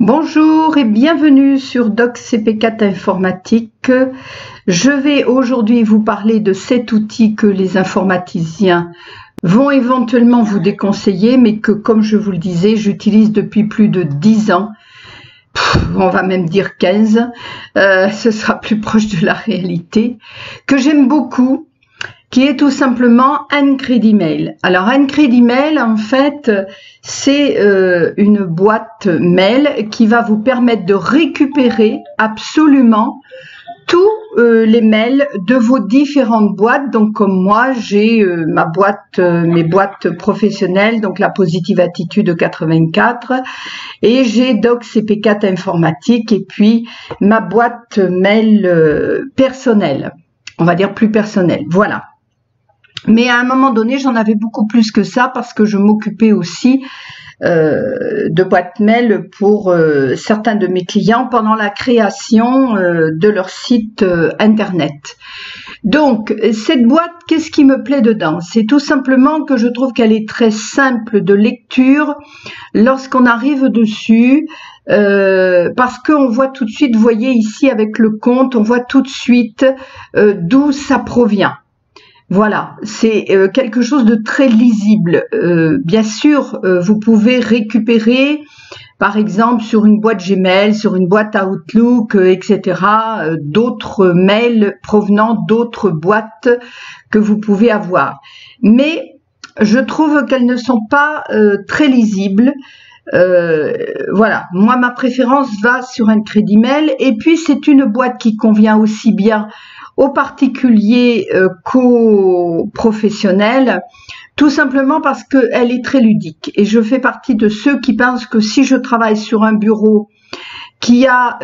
Bonjour et bienvenue sur DocCP4 Informatique. Je vais aujourd'hui vous parler de cet outil que les informaticiens vont éventuellement vous déconseiller, mais que, comme je vous le disais, j'utilise depuis plus de 10 ans. On va même dire 15, ce sera plus proche de la réalité, que j'aime beaucoup, qui est tout simplement Encredimail. Alors Encredimail, en fait, c'est une boîte mail qui va vous permettre de récupérer absolument tous les mails de vos différentes boîtes. Donc comme moi, j'ai mes boîtes professionnelles, donc la Positive Attitude 84, et j'ai DocCP4 Informatique, et puis ma boîte mail personnelle, on va dire plus personnelle. Voilà. Mais à un moment donné, j'en avais beaucoup plus que ça parce que je m'occupais aussi de boîtes mail pour certains de mes clients pendant la création de leur site internet. Donc, cette boîte, qu'est-ce qui me plaît dedans? C'est tout simplement que je trouve qu'elle est très simple de lecture lorsqu'on arrive dessus, parce qu'on voit tout de suite, vous voyez ici avec le compte, on voit tout de suite d'où ça provient. Voilà, c'est quelque chose de très lisible. Bien sûr, vous pouvez récupérer, par exemple, sur une boîte Gmail, sur une boîte Outlook, etc., d'autres mails provenant d'autres boîtes que vous pouvez avoir. Mais je trouve qu'elles ne sont pas très lisibles. Voilà, moi ma préférence va sur Encredimail, et puis c'est une boîte qui convient aussi bien aux particuliers qu'aux professionnels, tout simplement parce qu'elle est très ludique. Et je fais partie de ceux qui pensent que si je travaille sur un bureau qui a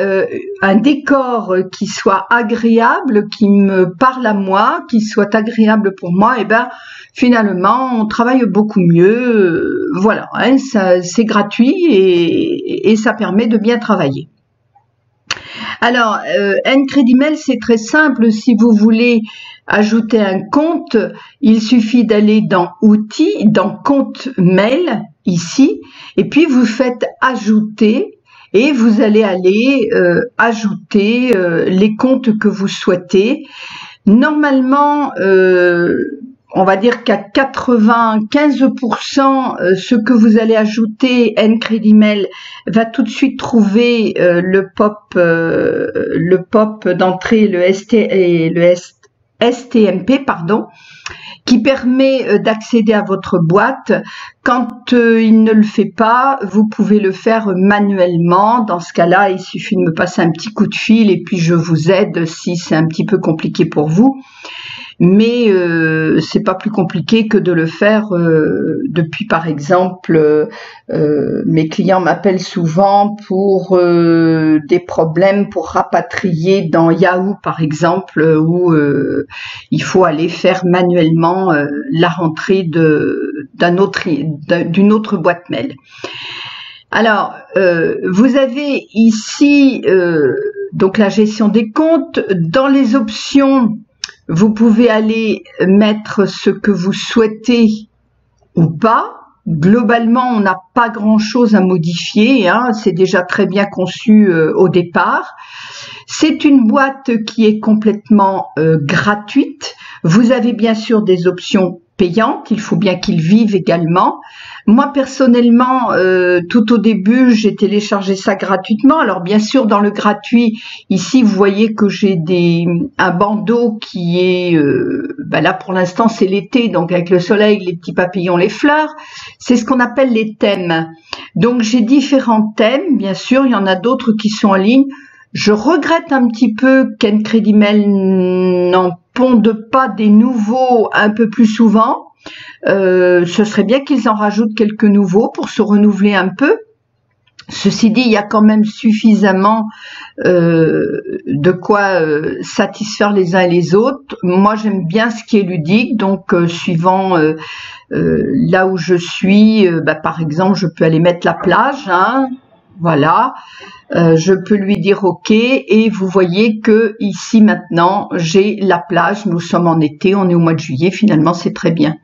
un décor qui soit agréable, qui me parle à moi, qui soit agréable pour moi, et ben finalement on travaille beaucoup mieux. Voilà, hein, c'est gratuit et ça permet de bien travailler. Alors, Encredimail, c'est très simple. Si vous voulez ajouter un compte, il suffit d'aller dans Outils, dans Compte mail, ici, et puis vous faites Ajouter, et vous allez aller ajouter les comptes que vous souhaitez. Normalement, on va dire qu'à 95%, ce que vous allez ajouter, Encredimail va tout de suite trouver le pop d'entrée, le STMP, pardon, qui permet d'accéder à votre boîte. Quand il ne le fait pas, vous pouvez le faire manuellement. Dans ce cas-là, il suffit de me passer un petit coup de fil et puis je vous aide si c'est un petit peu compliqué pour vous. Mais c'est pas plus compliqué que de le faire depuis, par exemple, mes clients m'appellent souvent pour des problèmes pour rapatrier dans Yahoo, par exemple, où il faut aller faire manuellement la rentrée d'une autre boîte mail. Alors, vous avez ici donc la gestion des comptes. Dans les options, vous pouvez aller mettre ce que vous souhaitez ou pas. Globalement, on n'a pas grand-chose à modifier, hein, c'est déjà très bien conçu au départ. C'est une boîte qui est complètement gratuite. Vous avez bien sûr des options payantes, il faut bien qu'ils vivent également. Moi personnellement, tout au début, j'ai téléchargé ça gratuitement. Alors bien sûr, dans le gratuit, ici vous voyez que j'ai un bandeau qui est, là pour l'instant c'est l'été, donc avec le soleil, les petits papillons, les fleurs. C'est ce qu'on appelle les thèmes. Donc j'ai différents thèmes, bien sûr, il y en a d'autres qui sont en ligne. Je regrette un petit peu qu'Encredimail n'en ponde pas des nouveaux un peu plus souvent. Ce serait bien qu'ils en rajoutent quelques nouveaux pour se renouveler un peu. Ceci dit, il y a quand même suffisamment de quoi satisfaire les uns et les autres. Moi, j'aime bien ce qui est ludique, donc suivant là où je suis, par exemple, je peux aller mettre la plage, hein, voilà. Je peux lui dire OK, et vous voyez que ici maintenant j'ai la plage. Nous sommes en été, on est au mois de juillet, finalement c'est très bien.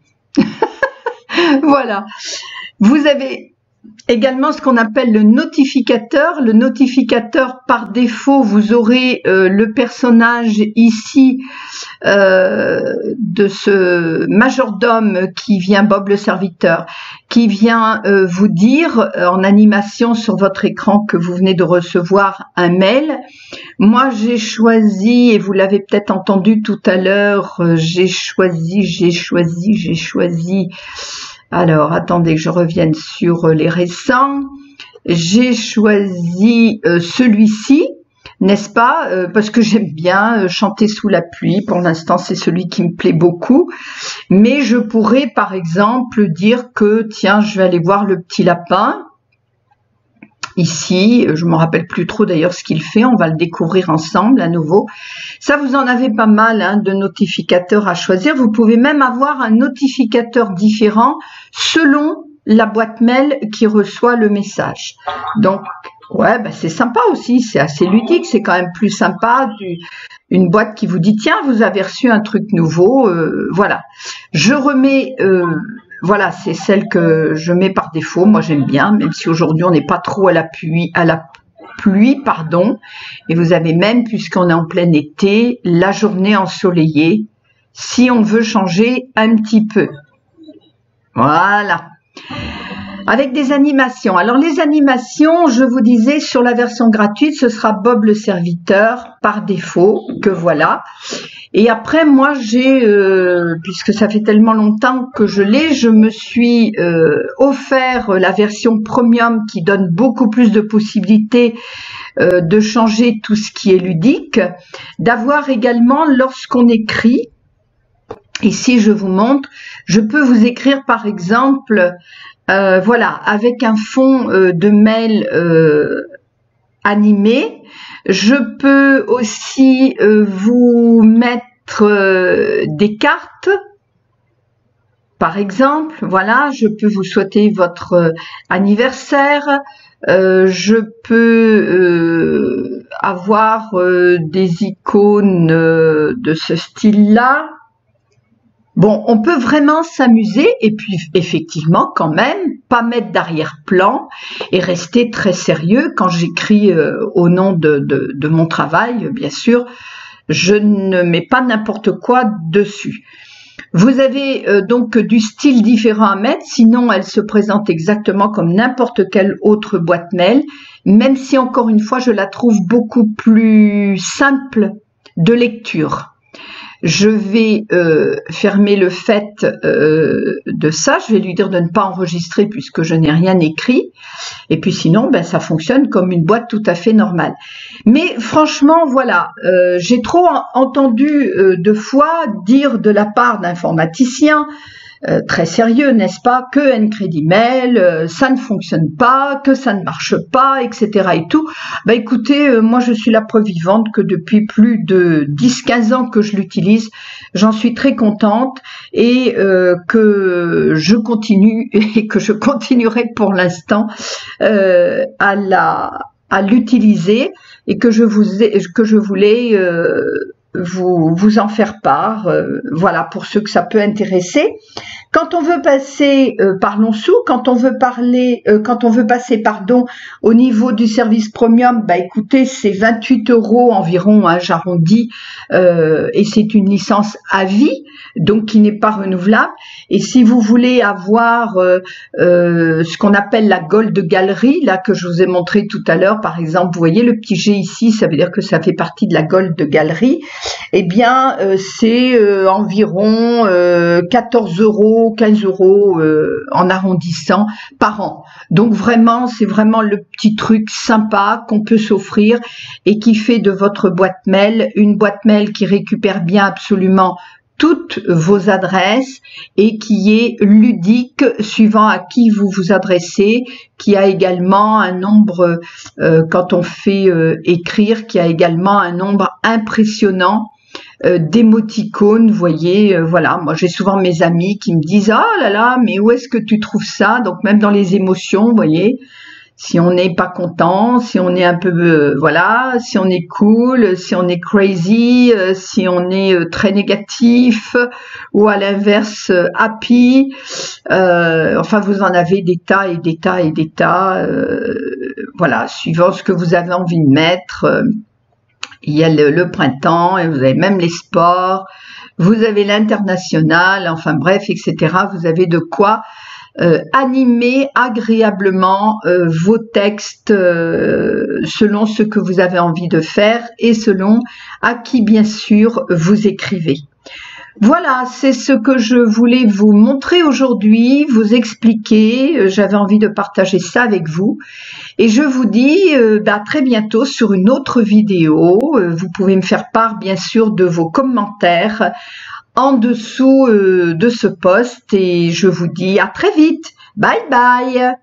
Voilà. Vous avez également ce qu'on appelle le notificateur. Le notificateur, par défaut, vous aurez le personnage ici de ce majordome qui vient, Bob le serviteur, qui vient vous dire en animation sur votre écran que vous venez de recevoir un mail. Moi, j'ai choisi, et vous l'avez peut-être entendu tout à l'heure, j'ai choisi. Alors, attendez que je revienne sur les récents. J'ai choisi celui-ci, n'est-ce pas, parce que j'aime bien chanter sous la pluie. Pour l'instant, c'est celui qui me plaît beaucoup. Mais je pourrais, par exemple, dire que, tiens, je vais aller voir le petit lapin. Ici, je me rappelle plus trop d'ailleurs ce qu'il fait, on va le découvrir ensemble à nouveau. Ça, vous en avez pas mal hein, de notificateurs à choisir. Vous pouvez même avoir un notificateur différent selon la boîte mail qui reçoit le message. Donc, ouais, ben c'est sympa aussi, c'est assez ludique, c'est quand même plus sympa une boîte qui vous dit tiens, vous avez reçu un truc nouveau, voilà. Je remets... voilà, c'est celle que je mets par défaut. Moi, j'aime bien, même si aujourd'hui, on n'est pas trop à la pluie, pardon. Et vous avez même, puisqu'on est en plein été, la journée ensoleillée, si on veut changer un petit peu. Voilà. Avec des animations. Alors, les animations, je vous disais, sur la version gratuite, ce sera Bob le serviteur, par défaut, que voilà. Et après, moi, j'ai, puisque ça fait tellement longtemps que je l'ai, je me suis offert la version premium qui donne beaucoup plus de possibilités de changer tout ce qui est ludique, d'avoir également, lorsqu'on écrit, ici je vous montre, je peux vous écrire par exemple, voilà, avec un fond de mail animé. Je peux aussi vous mettre des cartes, par exemple, voilà, je peux vous souhaiter votre anniversaire, je peux avoir des icônes de ce style-là. Bon, on peut vraiment s'amuser et puis effectivement quand même pas mettre d'arrière-plan et rester très sérieux quand j'écris au nom de mon travail, bien sûr, je ne mets pas n'importe quoi dessus. Vous avez donc du style différent à mettre, sinon elle se présente exactement comme n'importe quelle autre boîte mail, même si encore une fois je la trouve beaucoup plus simple de lecture. Je vais fermer le fait de ça, je vais lui dire de ne pas enregistrer puisque je n'ai rien écrit, et puis sinon ben, ça fonctionne comme une boîte tout à fait normale. Mais franchement voilà, j'ai trop entendu de fois dire de la part d'informaticiens très sérieux, n'est-ce pas, que Ncredit-Mail, ça ne fonctionne pas, que ça ne marche pas, etc. et tout. Bah écoutez, moi je suis la preuve vivante que depuis plus de 10-15 ans que je l'utilise, j'en suis très contente et que je continue et que je continuerai pour l'instant à l'utiliser et que je voulais vous en faire part, voilà, pour ceux que ça peut intéresser. Quand on veut passer, parlons sous, quand on veut passer, au niveau du service premium, bah écoutez, c'est 28 € environ, hein, j'arrondis, et c'est une licence à vie, donc qui n'est pas renouvelable. Et si vous voulez avoir ce qu'on appelle la Gold Gallery, là que je vous ai montré tout à l'heure, par exemple, vous voyez le petit G ici, ça veut dire que ça fait partie de la Gold Gallery. Eh bien, c'est environ 14 €, 15 € en arrondissant par an. Donc vraiment, c'est vraiment le petit truc sympa qu'on peut s'offrir et qui fait de votre boîte mail une boîte mail qui récupère bien absolument toutes vos adresses et qui est ludique suivant à qui vous vous adressez, qui a également un nombre, quand on fait écrire, qui a également un nombre impressionnant d'émoticônes, vous voyez, voilà, moi j'ai souvent mes amis qui me disent « Ah là là, mais où est-ce que tu trouves ça ?» Donc même dans les émotions, vous voyez, Si on n'est pas content, si on est un peu, voilà, si on est cool, si on est crazy, si on est très négatif, ou à l'inverse happy. Enfin, vous en avez des tas et des tas et des tas. Voilà, suivant ce que vous avez envie de mettre. Il y a le printemps, et vous avez même les sports. Vous avez l'international, enfin bref, etc. Vous avez de quoi animer agréablement vos textes selon ce que vous avez envie de faire et selon à qui bien sûr vous écrivez. Voilà, c'est ce que je voulais vous montrer aujourd'hui, vous expliquer. J'avais envie de partager ça avec vous. Et je vous dis à très bientôt sur une autre vidéo. Vous pouvez me faire part bien sûr de vos commentaires en dessous de ce post et je vous dis à très vite. Bye bye.